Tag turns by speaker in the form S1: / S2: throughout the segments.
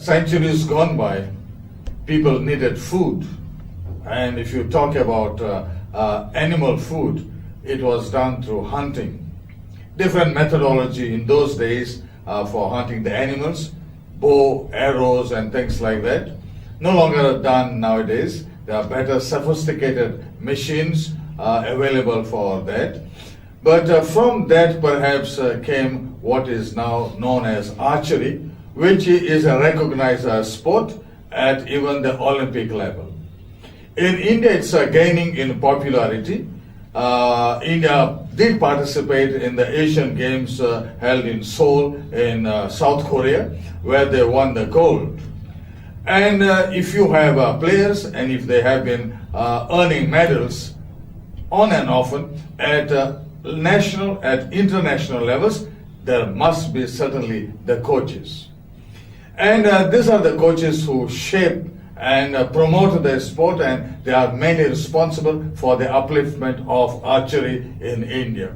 S1: centuries gone by, people needed food. And if you talk about animal food, it was done through hunting. Different methodology in those days for hunting the animals, bow, arrows, and things like that. No longer done nowadays. There are better sophisticated machines available for that. But from that perhaps came what is now known as archery, which is a recognized sport at even the Olympic level. In India, it's gaining in popularity. India did participate in the Asian Games held in Seoul in South Korea, where they won the gold. And if you have players and if they have been earning medals on and often at national, at international levels, there must be certainly the coaches. And these are the coaches who shape and promote the sport, and they are mainly responsible for the upliftment of archery in India.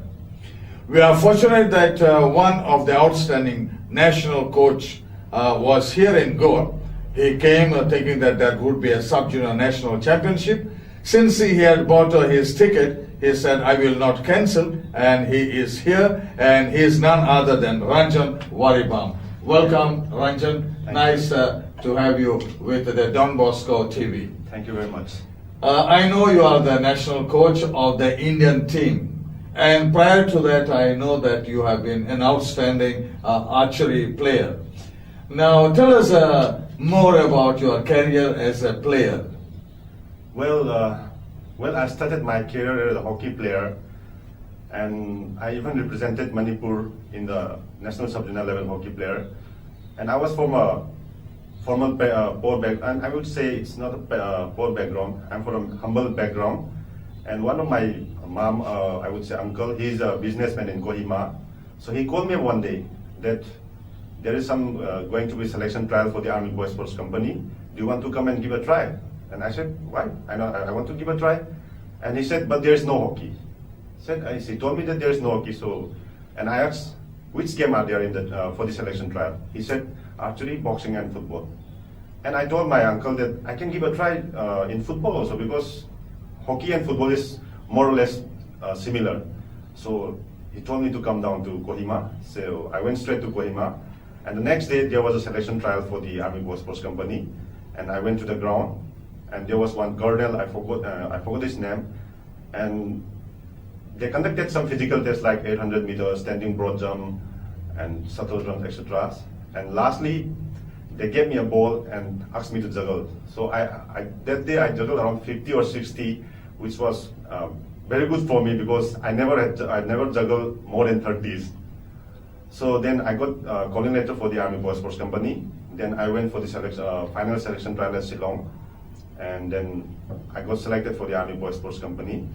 S1: We are fortunate that one of the outstanding national coach was here in Goa. He came thinking that that would be a sub-junior national championship. Since he had bought his ticket, he said, I will not cancel, and he is here, and he is none other than Ranjan Waribam. Welcome, Ranjan. Nice to have you with the Don Bosco TV.
S2: Thank you very much.
S1: I know you are the national coach of the Indian team, and prior to that I know that you have been an outstanding archery player. Now tell us more about your career as a player.
S2: Well, I started my career as a hockey player, and I even represented Manipur in the national sub-junior level hockey player. And I was from a formal poor background, and I would say it's not a poor background. I'm from a humble background. And one of my mom, I would say uncle, he's a businessman in Kohima. So he called me one day that there is some going to be selection trial for the Army Boys Sports Company. Do you want to come and give a try? And I said, why? I want to give a try. And he said, but there is no hockey. He told me that there is no hockey. So, and I asked, which game are there in the, for the selection trial? He said, archery, boxing, and football. And I told my uncle that I can give a try in football also, because hockey and football is more or less similar. So he told me to come down to Kohima. So I went straight to Kohima. And the next day there was a selection trial for the Army Boys Sports Company. And I went to the ground, and there was one colonel, I forgot his name. And they conducted some physical tests like 800 meters, standing broad jump, and shuttle run, etc. And lastly, they gave me a ball and asked me to juggle. So that day I juggled around 50 or 60, which was very good for me because I never juggled more than 30s. So then I got a calling letter for the Army Boys Sports Company. Then I went for the final selection trial at Shillong, and then I got selected for the Army Boys Sports Company.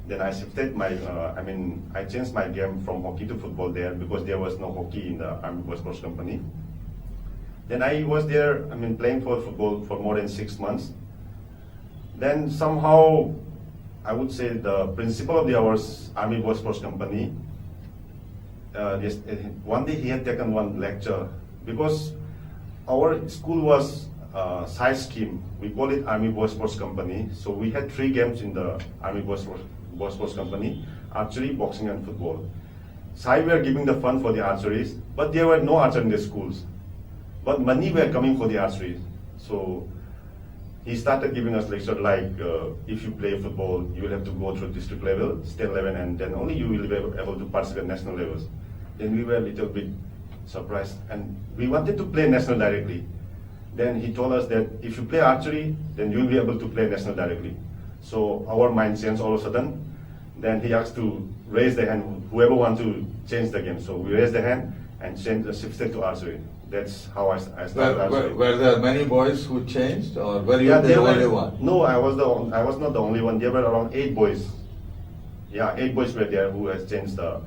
S2: Then I shifted my, I changed my game from hockey to football there because there was no hockey in the Army Boys Sports Company. Then I was there, playing for football for more than 6 months. Then somehow, I would say the principal of our Army Boys Sports Company, one day he had taken one lecture because our school was size scheme. We call it Army Boys Sports Company. So we had 3 games in the Army Boys Sports Company: archery, boxing, and football. Sai were giving the fund for the archeries, but there were no archer in the schools. But money were coming for the archery. So he started giving us lecture like, if you play football, you will have to go through district level, state level, and then only you will be able to participate in national levels. Then we were a little bit surprised, and we wanted to play national directly. Then he told us that if you play archery, then you will be able to play national directly. So our mind changed all of a sudden. Then he asked to raise the hand, whoever wants to change the game. So we raised the hand and shifted to archery. That's how I started archery.
S1: Were there many boys who changed, or were you the only one?
S2: No, I was not the only one. There were around 8 boys. Yeah, 8 boys were there who has changed the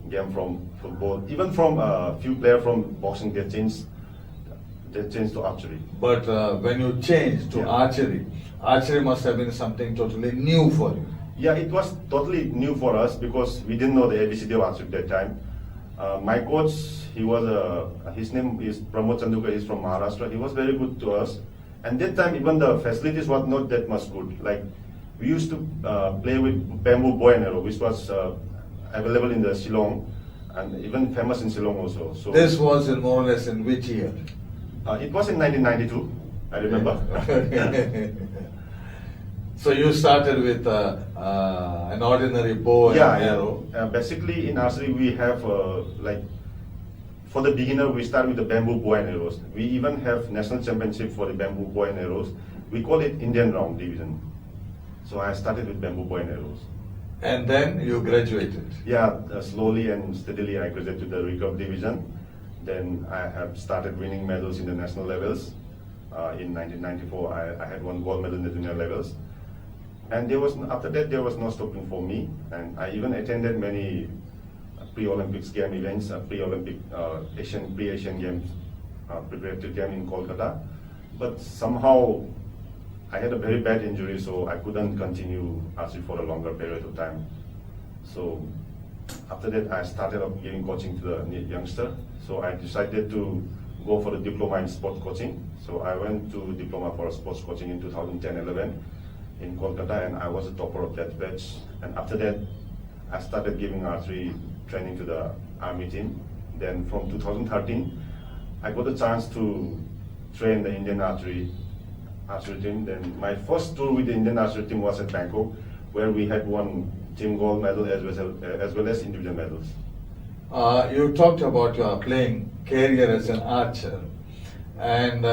S2: game from football. Even from a few players from boxing, they changed to archery.
S1: But when you changed to archery must have been something totally new for you.
S2: Yeah, it was totally new for us because we didn't know the ABCD of archery at that time. My coach, his name is Pramod Chandukar. He's from Maharashtra. He was very good to us. And that time, even the facilities were not that much good. Like we used to play with bamboo bow and arrow, which was available in the Shillong, and even famous in Shillong also. So
S1: This was in more or less in which year?
S2: it was in 1992. I remember.
S1: So you started with an ordinary bow and arrow.
S2: Basically, in archery, we have like for the beginner, we start with the bamboo bow and arrows. We even have national championship for the bamboo bow and arrows. We call it Indian round division. So I started with bamboo bow and arrows.
S1: And then you graduated.
S2: Yeah, slowly and steadily I graduated to the recurve division. Then I have started winning medals in the national levels. In 1994, I had one gold medal in the junior levels. And after that, there was no stopping for me. And I even attended many pre-Olympics game events, pre-Olympic pre-Asian Games preparatory game in Kolkata. But somehow I had a very bad injury, so I couldn't continue archery for a longer period of time. So after that, I started giving coaching to the youngster. So I decided to go for the diploma in sport coaching. So I went to diploma for sports coaching in 2010-11 in Kolkata, and I was the topper of that batch. And after that, I started giving archery training to the army team. Then from 2013, I got a chance to train the Indian archery team. Then my first tour with the Indian archery team was at Bangkok, where we had won team gold medal as well as individual medals.
S1: You talked about your playing career as an archer, and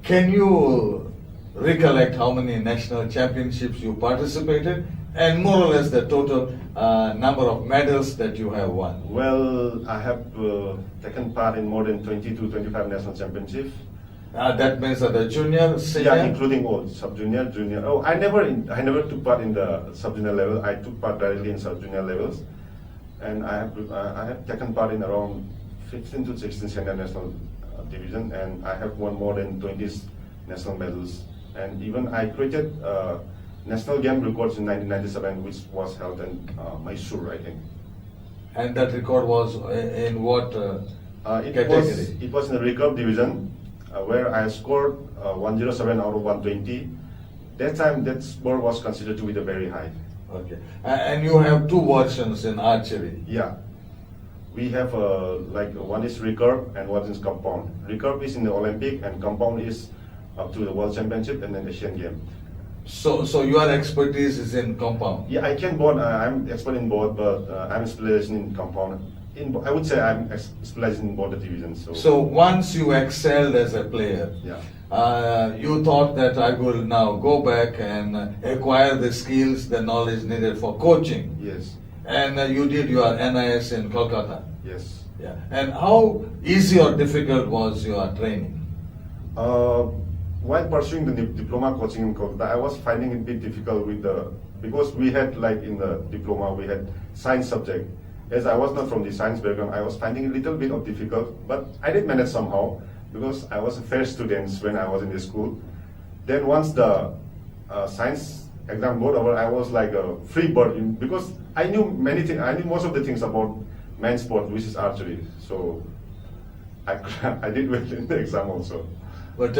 S1: can you recollect how many national championships you participated, and more or less the total number of medals that you have won?
S2: Well, I have taken part in more than 20 to 25 national championships.
S1: That means at the junior, senior?
S2: Yeah, including all sub-junior, junior. Oh, I never took part in the sub-junior level. I took part directly in sub-junior levels, and I have taken part in around 15 to 16 senior national division, and I have won more than 20 national medals. And even I created national game records in 1997, which was held in Mysore, I think.
S1: And that record was in what category?
S2: It was in the recurve division, where I scored 107 out of 120. That time, that score was considered to be the very high.
S1: Okay. And you have two versions in archery.
S2: Yeah. We have like one is recurve and one is compound. Recurve is in the Olympic, and compound is up to the World Championship and then Asian Game.
S1: So your expertise is in compound?
S2: Yeah, I can both. I'm expert in both, but I'm specializing in compound. I would say I'm specializing in both the divisions.
S1: So once you excelled as a player, you thought that I will now go back and acquire the skills, the knowledge needed for coaching.
S2: Yes.
S1: And you did your NIS in Kolkata.
S2: Yes.
S1: Yeah. And how easy or difficult was your training?
S2: While pursuing the diploma coaching in Kolkata, I was finding it a bit difficult because we had, like in the diploma, we had science subject. As I was not from the science background, I was finding it a little bit of difficult, but I did manage somehow because I was a fair student when I was in the school. Then once the science exam got over, I was like a free bird because I knew many things. I knew most of the things about men's sport, which is archery. So I did well in the exam also.
S1: But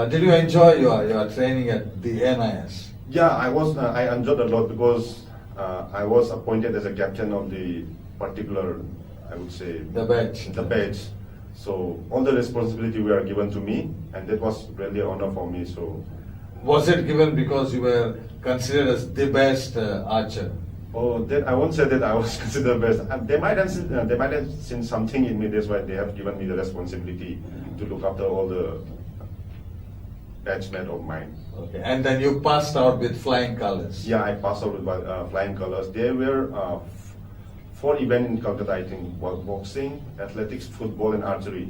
S1: did you enjoy your training at the NIS?
S2: Yeah, I enjoyed a lot because I was appointed as a captain of the particular, I would say,
S1: the batch.
S2: So all the responsibility were given to me, and that was really an honor for me. So,
S1: was it given because you were considered as the best archer?
S2: Oh, that I won't say that I was considered best. They might have seen something in me. That's why they have given me the responsibility to look after all the batchmates of mine.
S1: Okay, and then you passed out with flying colors.
S2: Yeah, I passed out with flying colors. There were 4 events in Calcutta, I think: boxing, athletics, football, and archery.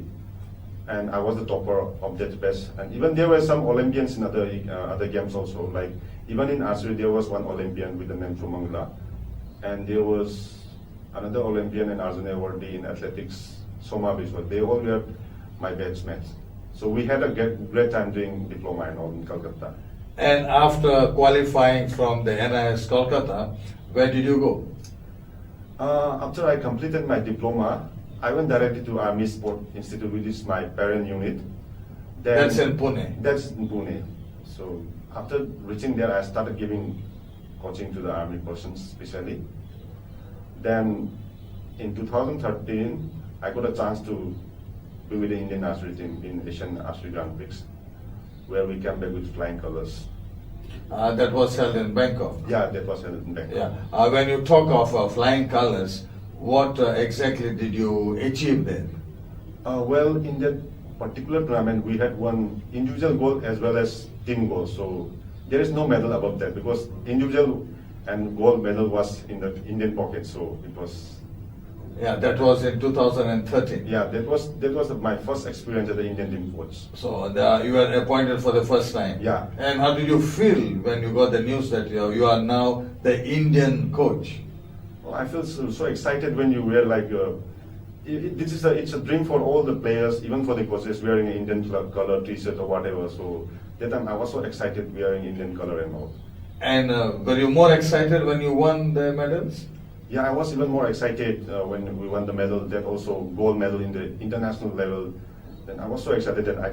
S2: And I was the topper of that batch. And even there were some Olympians in other games also. Like even in archery, there was one Olympian with the name Trumangla, and there was another Olympian in Arjun Awardee in athletics, Soma Biswal. They all were my batchmates. So we had a great time doing diploma and all in Calcutta.
S1: And after qualifying from the NIS Kolkata, where did you go?
S2: After I completed my diploma, I went directly to Army Sport Institute, which is my parent unit.
S1: That's in Pune.
S2: That's in Pune. So after reaching there, I started giving coaching to the Army persons specially. Then in 2013, I got a chance to be with the Indian archery team in Asian Archery Grand Prix, where we came back with flying colors.
S1: That was held in Bangkok.
S2: Yeah, that was held in Bangkok.
S1: Yeah. When you talk of flying colors, what exactly did you achieve there?
S2: Well, in that particular tournament, we had one individual goal as well as team goal. So there is no medal above that because individual and gold medal was in the Indian pocket. So it was.
S1: Yeah, that was in 2013.
S2: Yeah, that was my first experience as the Indian team coach.
S1: So you were appointed for the first time.
S2: Yeah.
S1: And how did you feel when you got the news that you are now the Indian coach?
S2: Well, I feel so excited when you wear like it's a dream for all the players, even for the coaches wearing an Indian color T-shirt or whatever. So that time I was so excited wearing Indian color and all.
S1: And were you more excited when you won the medals?
S2: Yeah, I was even more excited when we won the medal, that also gold medal in the international level. Then I was so excited that I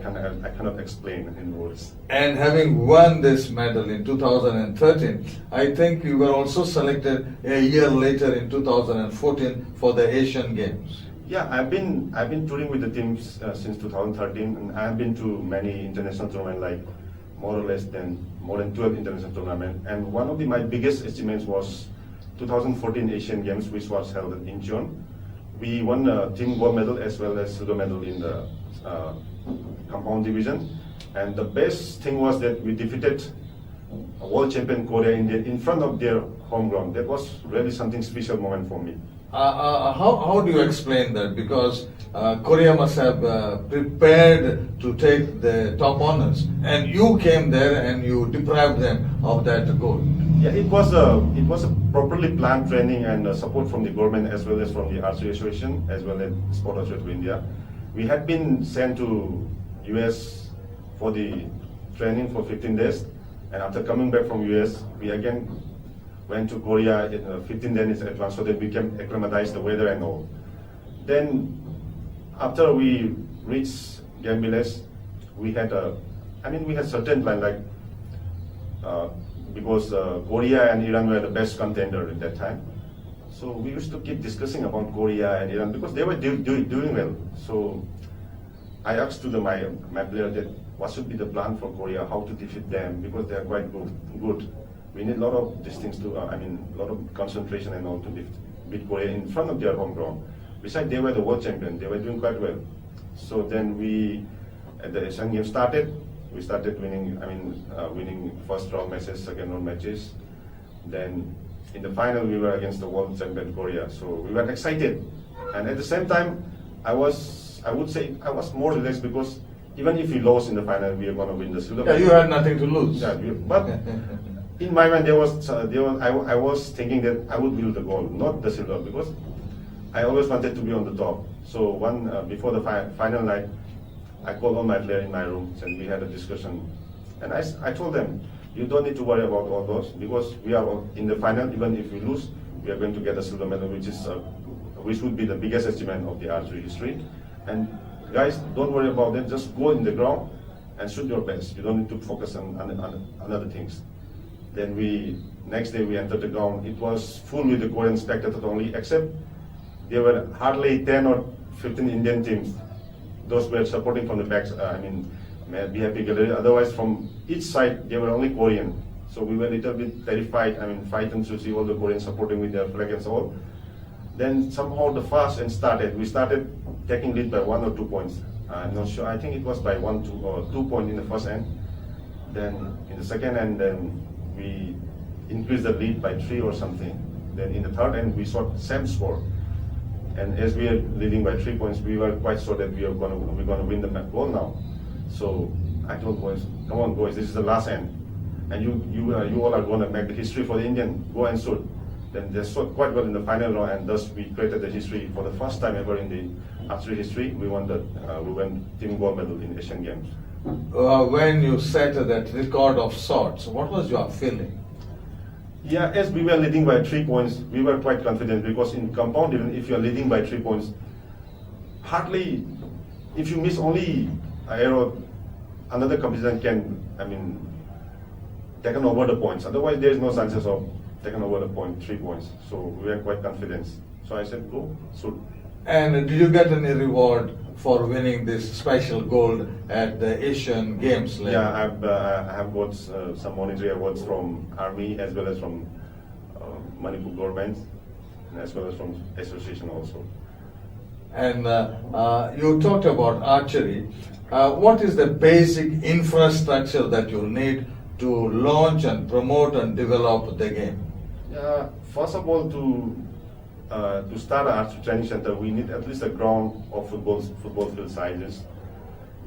S2: cannot explain in words.
S1: And having won this medal in 2013, I think you were also selected a year later in 2014 for the Asian Games.
S2: Yeah, I've been touring with the teams since 2013, and I've been to many international tournaments, like more or less more than 12 international tournaments. And one of my biggest achievements was 2014 Asian Games, which was held in June. We won a team gold medal as well as silver medal in the compound division. And the best thing was that we defeated world champion Korea in front of their home ground. That was really something special moment for me.
S1: How do you explain that? Because Korea must have prepared to take the top honors, and you came there and you deprived them of that gold.
S2: Yeah, it was a properly planned training and support from the government as well as from the Archery Association as well as Sport Authority of India. We had been sent to US for the training for 15 days, and after coming back from US, we again went to Korea in 15 days in advance so that we can acclimatize the weather and all. Then after we reached Game Village, we had certain plan like because Korea and Iran were the best contender at that time. So we used to keep discussing about Korea and Iran because they were doing well. So I asked to my player that what should be the plan for Korea, how to defeat them, because they are quite good. We need a lot of these things to, a lot of concentration and all to beat Korea in front of their home ground. Besides, they were the world champion. They were doing quite well. So then at the Asian Games started, we started winning first round matches, second round matches. Then in the final, we were against the world champion Korea. So we were excited. And at the same time, I would say I was more relaxed because even if we lost in the final, we are going to win the silver.
S1: Yeah, you had nothing to lose.
S2: Yeah, but in my mind, I was thinking that I would win the gold, not the silver, because I always wanted to be on the top. So before the final night, I called all my players in my room and we had a discussion. And I told them, you don't need to worry about all those because we are in the final. Even if we lose, we are going to get a silver medal, which would be the biggest achievement of the archery history. And guys, don't worry about that. Just go in the ground and shoot your best. You don't need to focus on other things. Then next day we entered the ground. It was full with the Korean spectators only, except there were hardly 10 or 15 Indian teams. Those were supporting from the back, VIP gallery. Otherwise, from each side, they were only Korean. So we were a little bit terrified, frightened to see all the Koreans supporting with their flag and so on. Then somehow the fast end started. We started taking lead by 1 or 2 points. I'm not sure. I think it was by 1 or 2 points in the first end. Then in the second end, then we increased the lead by 3 or something. Then in the third end, we saw same score. And as we are leading by 3 points, we were quite sure that we're going to win the goal now. So I told boys, come on boys, this is the last end. And you all are going to make the history for the Indian. Go and shoot. Then they shot quite well in the final round, and thus we created the history for the first time ever in the archery history. We won team gold medal in Asian Games.
S1: When you set that record of shots, what was your feeling?
S2: Yeah, as we were leading by 3 points, we were quite confident because in compound, even if you are leading by 3 points, hardly, if you miss only an arrow, another competitor can, taken over the points. Otherwise, there is no chances of taking over the point, 3 points. So we were quite confident. So I said, go, shoot.
S1: And did you get any reward for winning this special gold at the Asian Games level?
S2: Yeah, I have got some monetary awards from Army as well as from Manipur government and as well as from association also.
S1: And you talked about archery. What is the basic infrastructure that you need to launch and promote and develop the game?
S2: First of all, to start an archery training center, we need at least a ground of football field sizes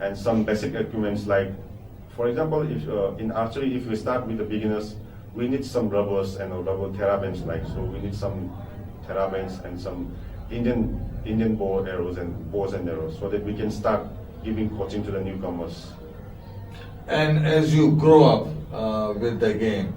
S2: and some basic equipments like, for example, if in archery, if we start with the beginners, we need some rubbers and rubber therabends so we need some therabends and some Indian bows and arrows so that we can start giving coaching to the newcomers.
S1: And as you grow up with the game,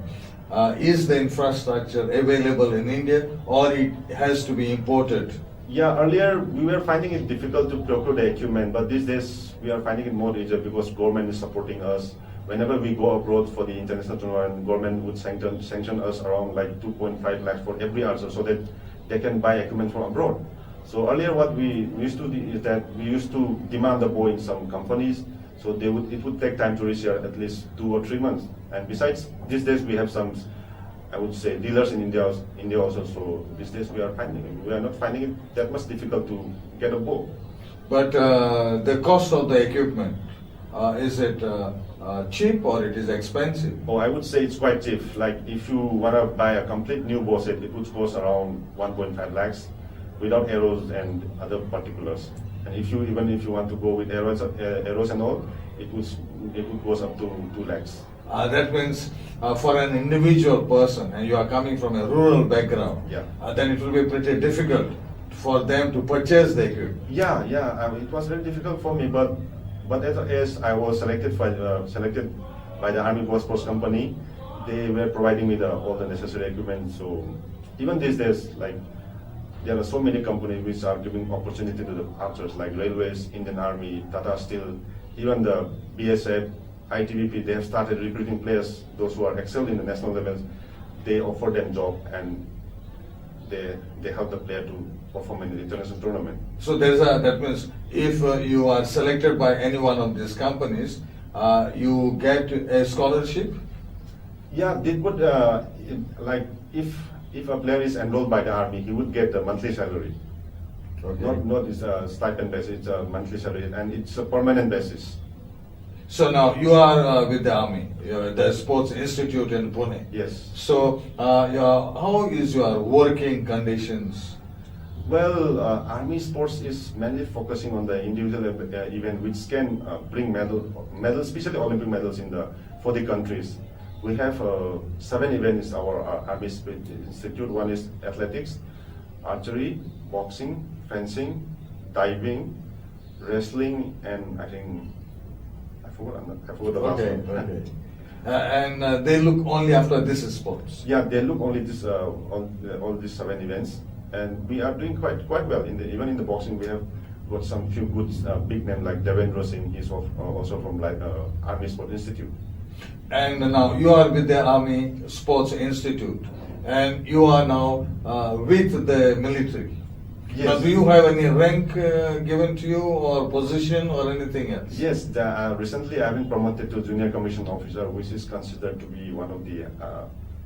S1: is the infrastructure available in India or it has to be imported?
S2: Yeah, earlier we were finding it difficult to procure the equipment, but these days we are finding it more easier because government is supporting us. Whenever we go abroad for the international tournament, government would sanction us around like 2.5 lakhs for every archer so that they can buy equipment from abroad. So earlier what we used to do is that we used to demand the bow in some companies, so it would take time to reach here, at least 2 or 3 months. And besides, these days we have some, I would say, dealers in India also. So these days we are not finding it that much difficult to get a bow.
S1: But the cost of the equipment, is it cheap or it is expensive?
S2: Oh, I would say it's quite cheap. Like if you want to buy a complete new bow set, it would cost around 1.5 lakhs without arrows and other particulars. And even if you want to go with arrows and all, it would cost up to 2 lakhs.
S1: That means for an individual person, and you are coming from a rural background, then it will be pretty difficult for them to purchase the equipment.
S2: Yeah. It was very difficult for me, but as I was selected by the Army Bow Sports Company, they were providing me all the necessary equipment. So even these days, there are so many companies which are giving opportunity to the archers, like Railways, Indian Army, Tata Steel, even the BSF, ITBP. They have started recruiting players, those who are excelled in the national levels. They offer them job and they help the player to perform in the international tournament.
S1: So that means if you are selected by any one of these companies, you get a scholarship?
S2: Yeah, they would, if a player is enrolled by the Army, he would get a monthly salary. Okay. Not it's a stipend basis, it's a monthly salary, and it's a permanent basis.
S1: So now you are with the Army, you're at the Sports Institute in Pune.
S2: Yes.
S1: So how is your working conditions?
S2: Well, Army sports is mainly focusing on the individual event which can bring medals, especially Olympic medals for the countries. We have 7 events in our Army Institute. One is athletics, archery, boxing, fencing, diving, wrestling, and I forgot the last one.
S1: Okay. And they look only after this sports?
S2: Yeah, they look only all these 7 events. And we are doing quite well. Even in the boxing, we have got some few good big names like Devendra Singh. He's also from Army Sports Institute.
S1: And now you are with the Army Sports Institute, and you are now with the military.
S2: Yes.
S1: Now, do you have any rank given to you, or position, or anything else?
S2: Yes. Recently, I've been promoted to junior commissioned officer, which is considered to be one of the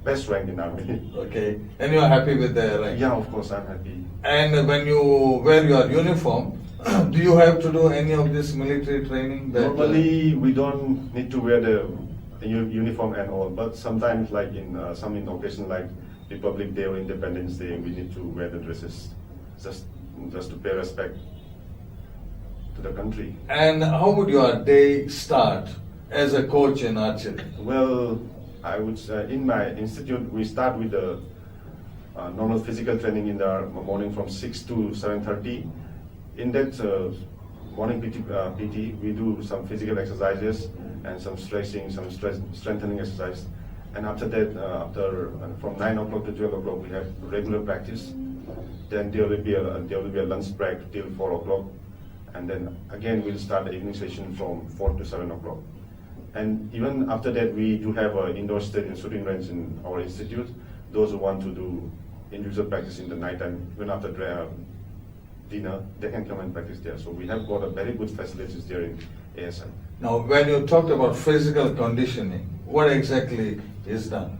S2: best rank in Army.
S1: Okay. And you are happy with the rank?
S2: Yeah, of course, I'm happy.
S1: And when you wear your uniform, do you have to do any of this military training?
S2: Normally, we don't need to wear the uniform and all, but sometimes, like in some occasions like Republic Day or Independence Day, we need to wear the dresses just to pay respect to the country.
S1: And how would your day start as a coach in archery?
S2: Well, I would say in my institute we start with the normal physical training in the morning from 6 to 7:30. In that morning PT, we do some physical exercises and some stretching, some strengthening exercise. And after that, from 9 o'clock to 12 o'clock, we have regular practice. Then there will be a lunch break till 4 o'clock, and then again we'll start the evening session from 4 to 7 o'clock. And even after that, we do have an indoor stadium shooting range in our institute. Those who want to do individual practice in the night time, even after dinner, they can come and practice there. So we have got a very good facilities there in ASI.
S1: Now, when you talked about physical conditioning, what exactly is done?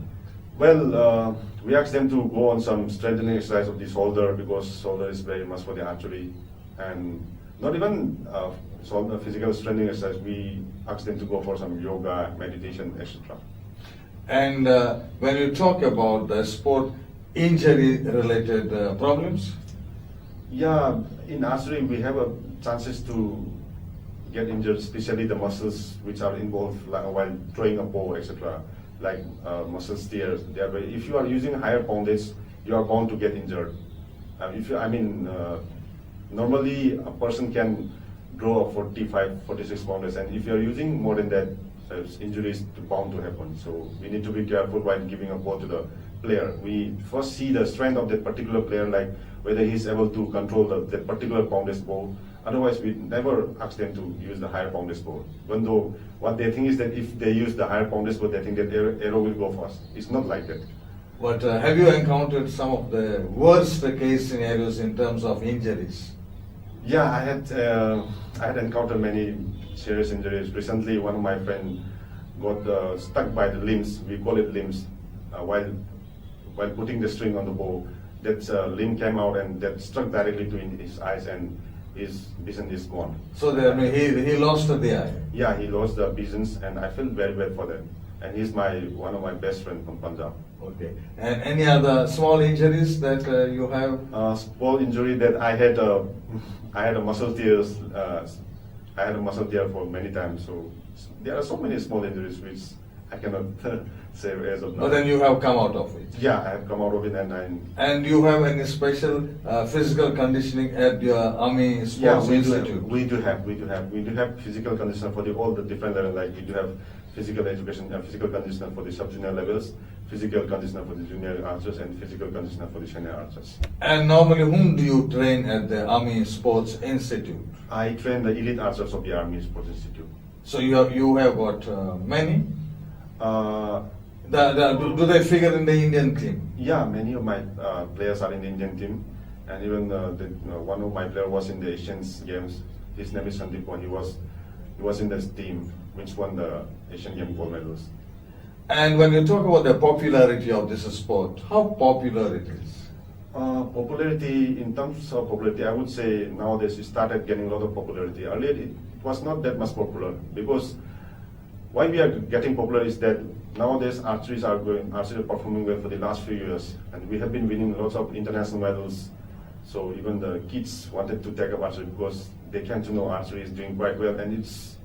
S2: Well, we ask them to go on some strengthening exercise of the shoulder, because shoulder is very much for the archery, and not even shoulder physical strengthening exercise. We ask them to go for some yoga, meditation, etc.
S1: And when you talk about the sport injury-related problems?
S2: Yeah, in archery we have chances to get injured, especially the muscles which are involved while throwing a bow, etc. Like muscle tears. If you are using higher poundage, you are bound to get injured. Normally a person can draw 45, 46 pounders, and if you are using more than that, injuries bound to happen. So we need to be careful while giving a ball to the player. We first see the strength of that particular player, like whether he's able to control that particular poundage ball. Otherwise, we never ask them to use the higher poundage ball. Even though what they think is that if they use the higher poundage ball, they think that arrow will go fast. It's not like that.
S1: But have you encountered some of the worst case scenarios in terms of injuries?
S2: Yeah, I had encountered many serious injuries. Recently, one of my friends got stuck by the limbs. We call it limbs. While putting the string on the bow, that limb came out and that struck directly to his eyes, and his vision is gone.
S1: So he lost the eye.
S2: Yeah, he lost the visions, and I feel very bad for them. And he's one of my best friends from Punjab.
S1: Okay. And any other small injuries that you have?
S2: Small injury that I had a muscle tears. I had a muscle tear for many times. So there are so many small injuries which I cannot say as of now.
S1: But then you have come out of it.
S2: Yeah, I have come out of it,
S1: And you have any special physical conditioning at your Army Sports Institute?
S2: We do have physical conditioner for all the different levels. Like we do have physical education, physical conditioner for the sub-junior levels, physical conditioner for the junior archers, and physical conditioner for the senior archers.
S1: And normally, whom do you train at the Army Sports Institute?
S2: I train the elite archers of the Army Sports Institute.
S1: So you have what, many? Do they figure in the Indian team?
S2: Yeah, many of my players are in the Indian team, and even one of my players was in the Asian Games. His name is Sandeep. He was in this team which won the Asian Games gold medals.
S1: And when you talk about the popularity of this sport, how popular it is?
S2: Popularity, in terms of popularity, I would say nowadays it started getting a lot of popularity. Earlier it was not that much popular, because why we are getting popular is that nowadays archery are performing well for the last few years, and we have been winning lots of international medals. So even the kids wanted to take up archery because they came to know archery is doing quite well, and it's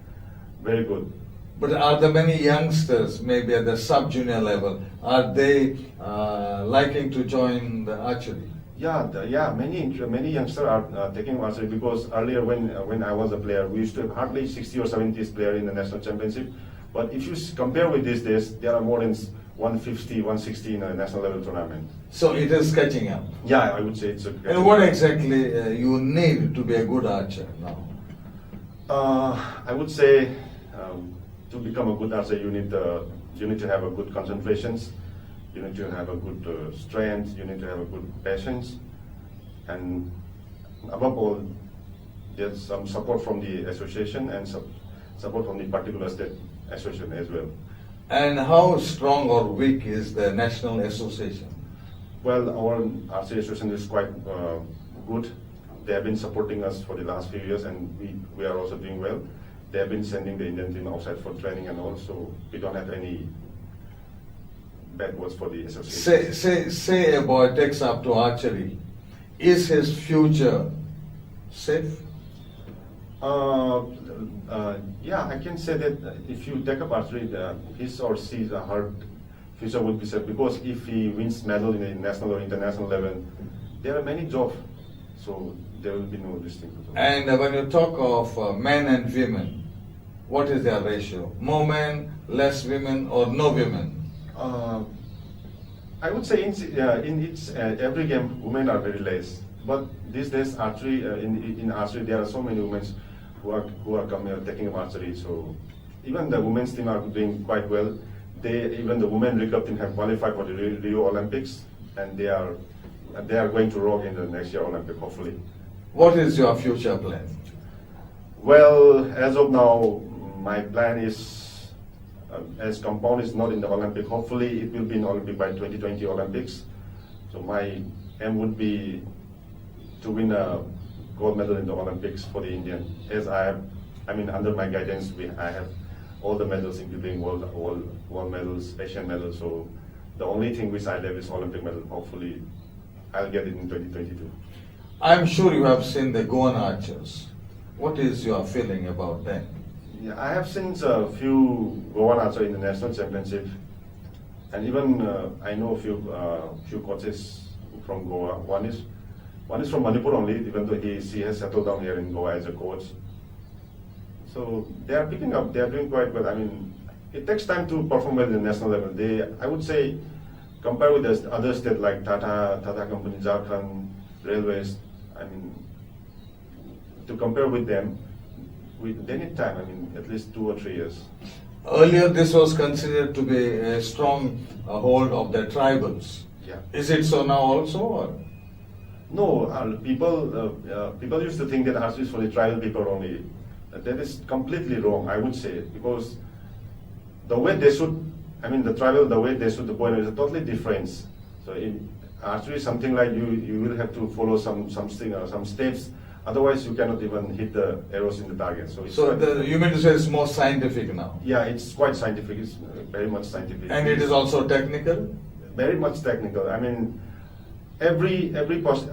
S2: very good.
S1: But are there many youngsters, maybe at the sub-junior level, are they liking to join the archery?
S2: Yeah, many youngsters are taking archery, because earlier when I was a player, we used to have hardly 60 or 70 players in the national championship. But if you compare with these days, there are more than 150, 160 in a national level tournament.
S1: So it is catching up.
S2: Yeah, I would say it's.
S1: And what exactly you need to be a good archer now?
S2: I would say to become a good archer, you need to have a good concentrations, you need to have a good strength, you need to have a good patience, and above all, there's some support from the association and support from the particular state association as well.
S1: And how strong or weak is the national association?
S2: Well, our archery association is quite good. They have been supporting us for the last few years, and we are also doing well. They have been sending the Indian team outside for training, and also we don't have any bad words for the association.
S1: Say a boy takes up to archery. Is his future safe?
S2: Yeah, I can say that if you take up archery, his or her future would be safe, because if he wins medal in a national or international level, there are many jobs, so there will be no distinction.
S1: And when you talk of men and women, what is their ratio? More men, less women, or no women?
S2: I would say in its every game, women are very less. But these days, archery in archery, there are so many women who are coming taking up archery. So even the women's team are doing quite well. Even the women recurve team have qualified for the Rio Olympics, and they are going to rock in the next year Olympic, hopefully.
S1: What is your future plan?
S2: Well, as of now, my plan is, as compound is not in the Olympic, hopefully it will be in Olympic by 2020 Olympics. So my aim would be to win a gold medal in the Olympics for the Indian. As under my guidance, I have all the medals, including world medals, Asian medals. So the only thing which I have is Olympic medal. Hopefully, I'll get it in 2022.
S1: I'm sure you have seen the Goan archers. What is your feeling about them?
S2: Yeah, I have seen a few Goan archers in the national championship, and even I know a few coaches from Goa. One is from Manipur only, even though she has settled down here in Goa as a coach. So they are picking up. They are doing quite well. I mean, it takes time to perform well at the national level. I would say, compared with the other states like Tata Company, Jharkhand, Railways, I mean, to compare with them, they need time. I mean, at least 2 or 3 years.
S1: Earlier, this was considered to be a strong hold of the tribals.
S2: Yeah.
S1: Is it so now also? Or?
S2: No, people used to think that archery is for the tribal people only. That is completely wrong, I would say, because the way they shoot, the way they shoot the bow is totally different. So in archery, something like you will have to follow some steps. Otherwise, you cannot even hit the arrows in the target. So
S1: you mean to say it's more scientific now?
S2: Yeah, it's quite scientific. It's very much scientific.
S1: And it is also technical?
S2: Very much technical. I mean, every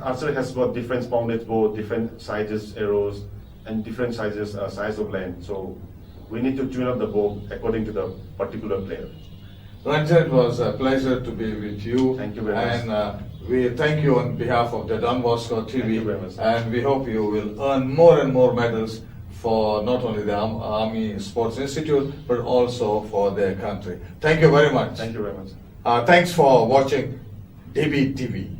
S2: archer has got different poundage bow, different sizes arrows, and different size of length. So we need to tune up the bow according to the particular player.
S1: Ranjan, it was a pleasure to be with you.
S2: Thank you very much.
S1: And we thank you on behalf of the Don Bosco TV.
S2: Thank you very much.
S1: And we hope you will earn more and more medals for not only the Army Sports Institute, but also for their country. Thank you very much.
S2: Thank you very much.
S1: Thanks for watching DBTV.